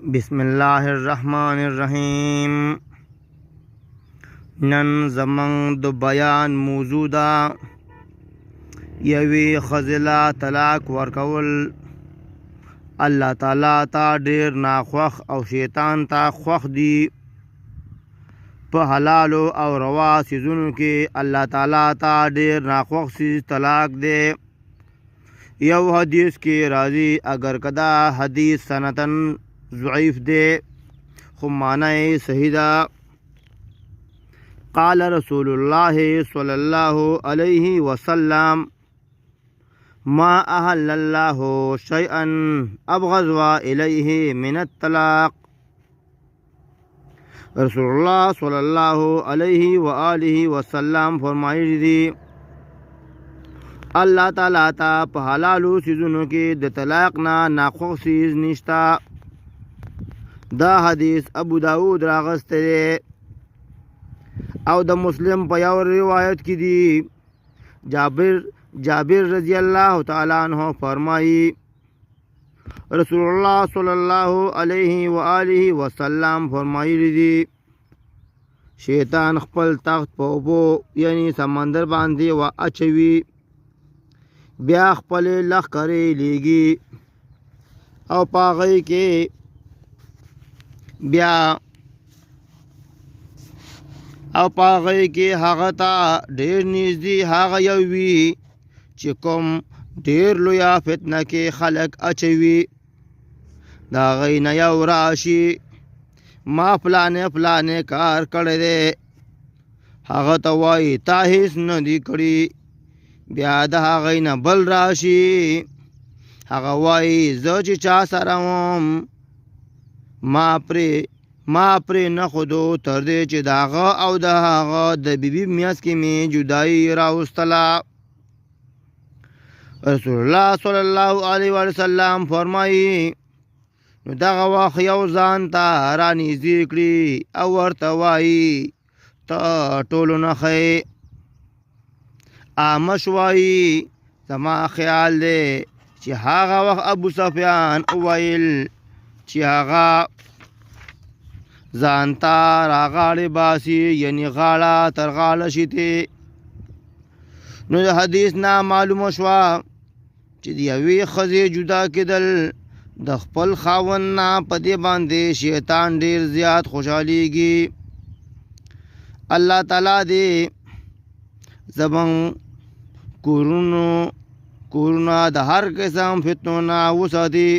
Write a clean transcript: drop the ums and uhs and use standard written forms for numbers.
بسم الله الرحمن الرحیم. نن زمونږ د بیان موضوع ده یوې ښځې له طلاق ورکول الله تعالی ته ډېر ناخوښ او شیطان ته خوښ دي. په حلالو او روا څیزونو کې الله تعالی ته ډېر ناخوښ څیز طلاق دی. یو حدیث کې راځي اگر کدا حدیث سنتن ضعیف دی خو معنی صحیح ده. قال رسول الله صلی الله علیه وسلم ما احل الله شیئا ابغض الیه من الطلاق. رسول الله صلی الله علیه و آله وسلم فرمایلی دی الله تعالی ته په حلالو څیزونو کې د طلاق نه ناخوښ څیز نشته. دا حدیث ابو داود راغسته دی او د مسلم په یو روایت کې دی جابر رضی الله تعالی عنہ فرمایي رسول الله صلی الله علیه و آله وسلم فرمایلی دی شیطان خپل تخت په اوبو یعنی سمندر باندې و اچوي بیا خپل لښکرې لیږي او په هغې کې هغه ته ډېر نږدې هغه یو وي چې کوم ډېر لویه فتنه کې خلک اچوي. د هغې نه یو راشي ما فلانې کار کړی دی هغه ته وایي تا هېڅ نه دي کړي. بیا د هغې نه بل راشي هغه وایي زه چې چا سره وم ما پرې نه ښودو تر دې چې د هغه او د هغه د بیبي میاس کې مې جدایي راوستله. رسول الله صلی الله علیه وسلم فرمایي نو دغه وخت یو ځان ته رانږدې کړي او ورته وایي ته ټولو نه ښې. آمش وایي زما خیال دی چې هغه وخت ابو سفیان وویل چې هغه ځان ته راغاړې باسي یعنی غاړه تر غاړه شي. نو د حدیث نه معلومه شوه چې د یوې ښځې جدا کېدل د خپل خاوند نه په دې باندې شیطان ډېر زیات خوشحالیږي. الله تعالی دې زموږ کورونه د هر قسم فتنو نه وساتي.